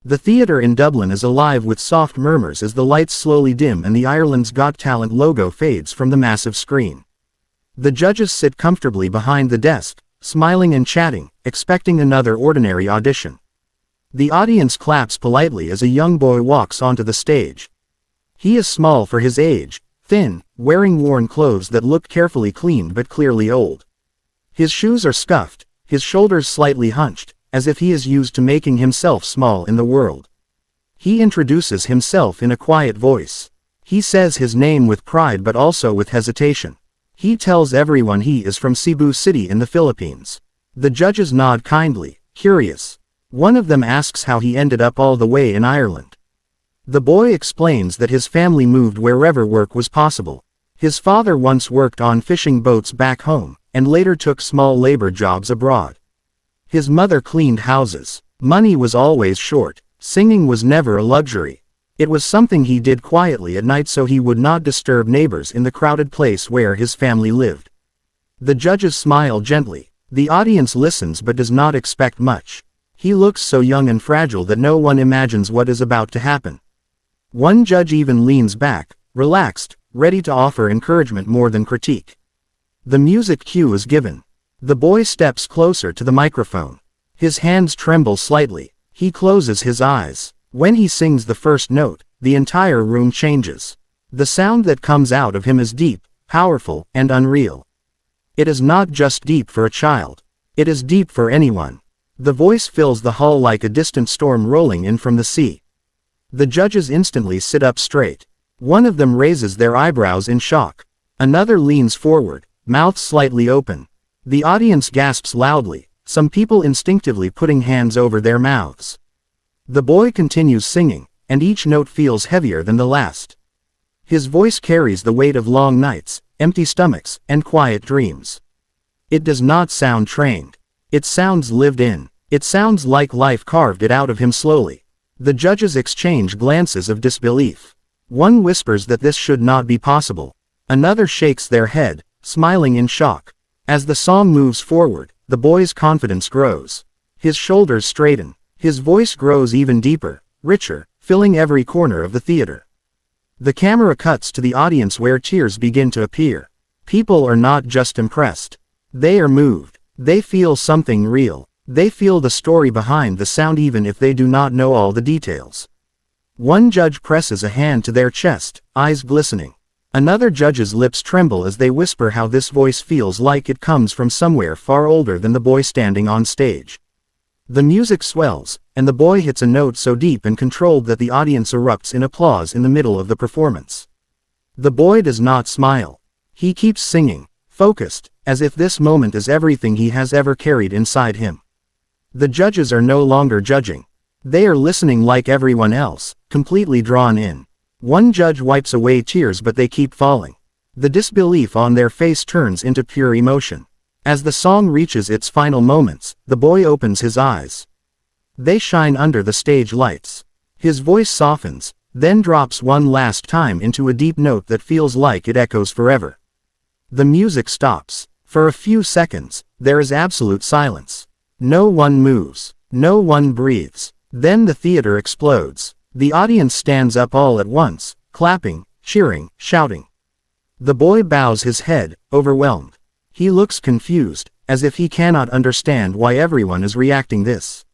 The theatre in Dublin is alive with soft murmurs as the lights slowly dim and the Ireland's Got Talent logo fades from the massive screen. The judges sit comfortably behind the desk, smiling and chatting, expecting another ordinary audition. The audience claps politely as a young boy walks onto the stage. He is small for his age, thin, wearing worn clothes that look carefully cleaned but clearly old. His shoes are scuffed, his shoulders slightly hunched, as if he is used to making himself small in the world. He introduces himself in a quiet voice. He says his name with pride but also with hesitation. He tells everyone he is from Cebu City in the Philippines. The judges nod kindly, curious. One of them asks how he ended up all the way in Ireland. The boy explains that his family moved wherever work was possible. His father once worked on fishing boats back home, and later took small labor jobs abroad. His mother cleaned houses. Money was always short. Singing was never a luxury. It was something he did quietly at night so he would not disturb neighbors in the crowded place where his family lived. The judges smile gently. The audience listens but does not expect much. He looks so young and fragile that no one imagines what is about to happen. One judge even leans back, relaxed, ready to offer encouragement more than critique. The music cue is given. The boy steps closer to the microphone. His hands tremble slightly. He closes his eyes. When he sings the first note, the entire room changes. The sound that comes out of him is deep, powerful, and unreal. It is not just deep for a child. It is deep for anyone. The voice fills the hall like a distant storm rolling in from the sea. The judges instantly sit up straight. One of them raises their eyebrows in shock. Another leans forward, mouth slightly open. The audience gasps loudly, some people instinctively putting hands over their mouths. The boy continues singing, and each note feels heavier than the last. His voice carries the weight of long nights, empty stomachs, and quiet dreams. It does not sound trained. It sounds lived in. It sounds like life carved it out of him slowly. The judges exchange glances of disbelief. One whispers that this should not be possible. Another shakes their head, smiling in shock. As the song moves forward, the boy's confidence grows. His shoulders straighten. His voice grows even deeper, richer, filling every corner of the theater. The camera cuts to the audience where tears begin to appear. People are not just impressed. They are moved. They feel something real. They feel the story behind the sound even if they do not know all the details. One judge presses a hand to their chest, eyes glistening. Another judge's lips tremble as they whisper how this voice feels like it comes from somewhere far older than the boy standing on stage. The music swells, and the boy hits a note so deep and controlled that the audience erupts in applause in the middle of the performance. The boy does not smile. He keeps singing, focused, as if this moment is everything he has ever carried inside him. The judges are no longer judging. They are listening like everyone else, completely drawn in. One judge wipes away tears but they keep falling. The disbelief on their face turns into pure emotion. As the song reaches its final moments, the boy opens his eyes. They shine under the stage lights. His voice softens, then drops one last time into a deep note that feels like it echoes forever. The music stops. For a few seconds, there is absolute silence. No one moves. No one breathes. Then the theater explodes. The audience stands up all at once, clapping, cheering, shouting. The boy bows his head, overwhelmed. He looks confused, as if he cannot understand why everyone is reacting this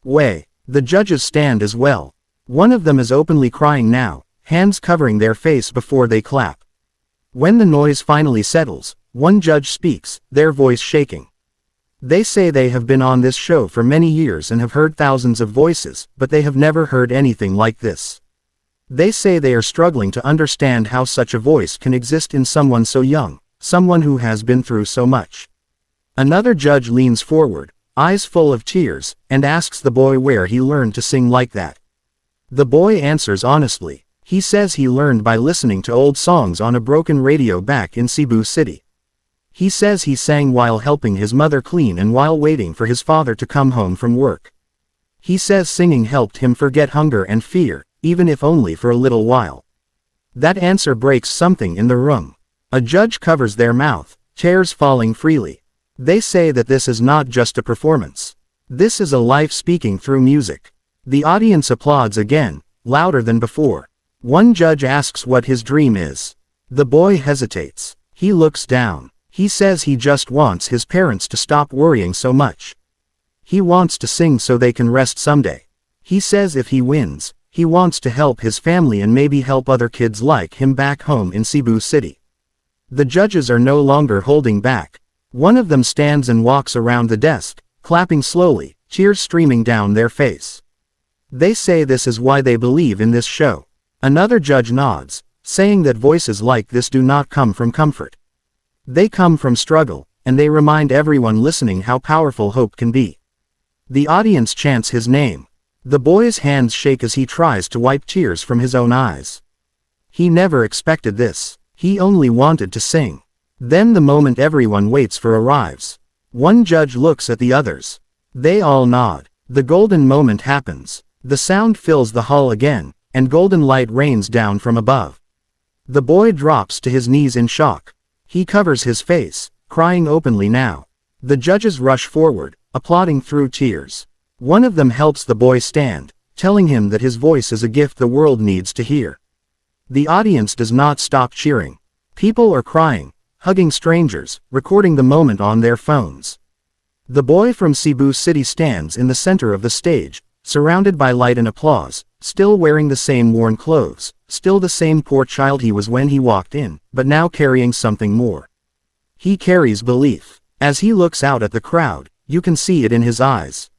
way. The judges stand as well. One of them is openly crying now, hands covering their face before they clap. When the noise finally settles, one judge speaks, their voice shaking. They say they have been on this show for many years and have heard thousands of voices, but they have never heard anything like this. They say they are struggling to understand how such a voice can exist in someone so young, someone who has been through so much. Another judge leans forward, eyes full of tears, and asks the boy where he learned to sing like that. The boy answers honestly. He says he learned by listening to old songs on a broken radio back in Cebu City. He says he sang while helping his mother clean and while waiting for his father to come home from work. He says singing helped him forget hunger and fear, even if only for a little while. That answer breaks something in the room. A judge covers their mouth, tears falling freely. They say that this is not just a performance. This is a life speaking through music. The audience applauds again, louder than before. One judge asks what his dream is. The boy hesitates. He looks down. He says he just wants his parents to stop worrying so much. He wants to sing so they can rest someday. He says if he wins, he wants to help his family and maybe help other kids like him back home in Cebu City. The judges are no longer holding back. One of them stands and walks around the desk, clapping slowly, tears streaming down their face. They say this is why they believe in this show. Another judge nods, saying that voices like this do not come from comfort. They come from struggle, and they remind everyone listening how powerful hope can be. The audience chants his name. The boy's hands shake as he tries to wipe tears from his own eyes. He never expected this. He only wanted to sing. Then the moment everyone waits for arrives. One judge looks at the others. They all nod. The golden moment happens. The sound fills the hall again, and golden light rains down from above. The boy drops to his knees in shock. He covers his face, crying openly now. The judges rush forward, applauding through tears. One of them helps the boy stand, telling him that his voice is a gift the world needs to hear. The audience does not stop cheering. People are crying, hugging strangers, recording the moment on their phones. The boy from Cebu City stands in the center of the stage, surrounded by light and applause, still wearing the same worn clothes, still the same poor child he was when he walked in, but now carrying something more. He carries belief. As he looks out at the crowd, you can see it in his eyes.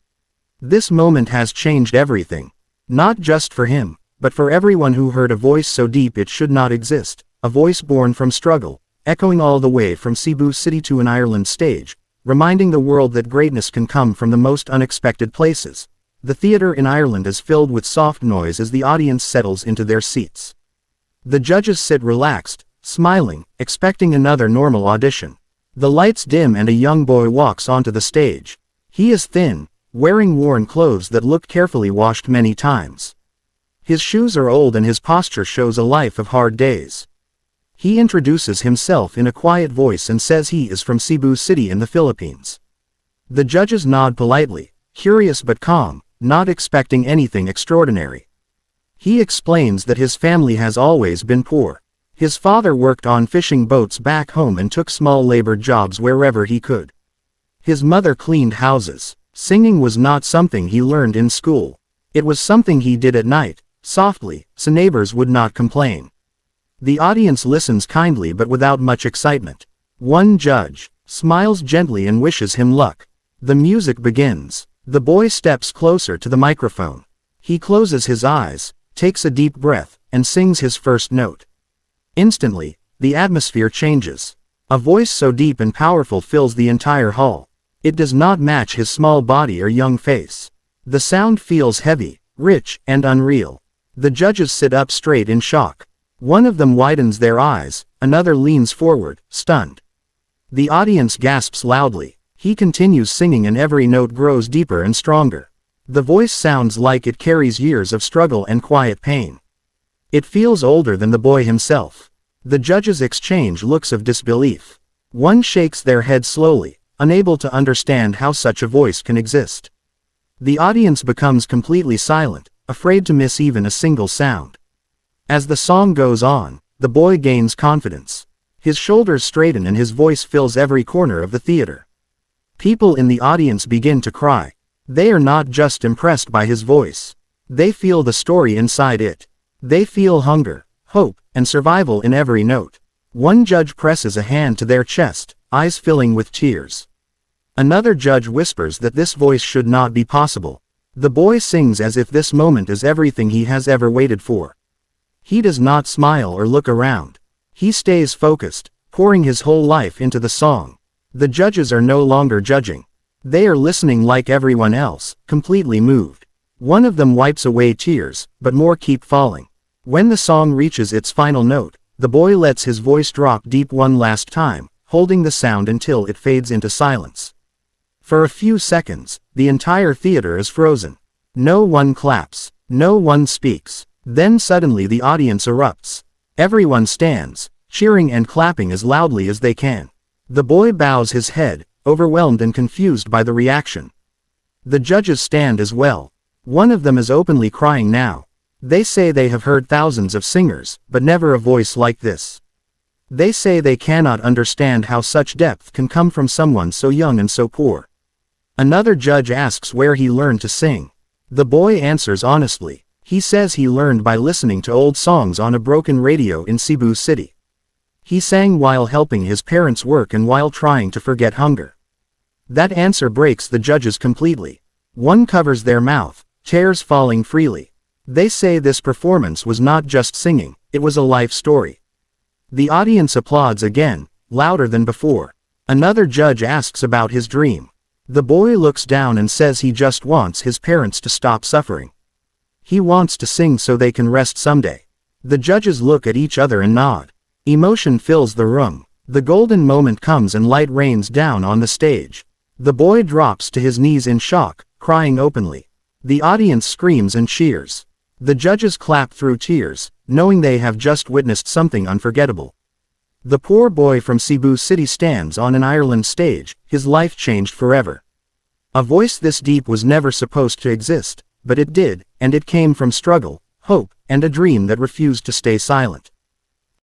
This moment has changed everything. Not just for him, but for everyone who heard a voice so deep it should not exist, a voice born from struggle, echoing all the way from Cebu City to an Ireland stage, reminding the world that greatness can come from the most unexpected places. The theater in Ireland is filled with soft noise as the audience settles into their seats. The judges sit relaxed, smiling, expecting another normal audition. The lights dim and a young boy walks onto the stage. He is thin, wearing worn clothes that look carefully washed many times. His shoes are old and his posture shows a life of hard days. He introduces himself in a quiet voice and says he is from Cebu City in the Philippines. The judges nod politely, curious but calm, not expecting anything extraordinary. He explains that his family has always been poor. His father worked on fishing boats back home and took small labor jobs wherever he could. His mother cleaned houses. Singing was not something he learned in school. It was something he did at night, softly, so neighbors would not complain. The audience listens kindly but without much excitement. One judge smiles gently and wishes him luck. The music begins. The boy steps closer to the microphone. He closes his eyes, takes a deep breath, and sings his first note. Instantly, the atmosphere changes. A voice so deep and powerful fills the entire hall. It does not match his small body or young face. The sound feels heavy, rich, and unreal. The judges sit up straight in shock. One of them widens their eyes, another leans forward, stunned. The audience gasps loudly. He continues singing and every note grows deeper and stronger. The voice sounds like it carries years of struggle and quiet pain. It feels older than the boy himself. The judges exchange looks of disbelief. One shakes their head slowly, unable to understand how such a voice can exist. The audience becomes completely silent, afraid to miss even a single sound. As the song goes on, the boy gains confidence. His shoulders straighten and his voice fills every corner of the theater. People in the audience begin to cry. They are not just impressed by his voice. They feel the story inside it. They feel hunger, hope, and survival in every note. One judge presses a hand to their chest, eyes filling with tears. Another judge whispers that this voice should not be possible. The boy sings as if this moment is everything he has ever waited for. He does not smile or look around. He stays focused, pouring his whole life into the song. The judges are no longer judging. They are listening like everyone else, completely moved. One of them wipes away tears, but more keep falling. When the song reaches its final note, the boy lets his voice drop deep one last time, holding the sound until it fades into silence. For a few seconds, the entire theater is frozen. No one claps. No one speaks. Then suddenly the audience erupts. Everyone stands, cheering and clapping as loudly as they can. The boy bows his head, overwhelmed and confused by the reaction. The judges stand as well. One of them is openly crying now. They say they have heard thousands of singers, but never a voice like this. They say they cannot understand how such depth can come from someone so young and so poor. Another judge asks where he learned to sing. The boy answers honestly. He says he learned by listening to old songs on a broken radio in Cebu City. He sang while helping his parents work and while trying to forget hunger. That answer breaks the judges completely. One covers their mouth, tears falling freely. They say this performance was not just singing, it was a life story. The audience applauds again, louder than before. Another judge asks about his dream. The boy looks down and says he just wants his parents to stop suffering. He wants to sing so they can rest someday. The judges look at each other and nod. Emotion fills the room. The golden moment comes and light rains down on the stage. The boy drops to his knees in shock, crying openly. The audience screams and cheers. The judges clap through tears, knowing they have just witnessed something unforgettable. The poor boy from Cebu City stands on an Ireland stage, his life changed forever. A voice this deep was never supposed to exist, but it did, and it came from struggle, hope, and a dream that refused to stay silent.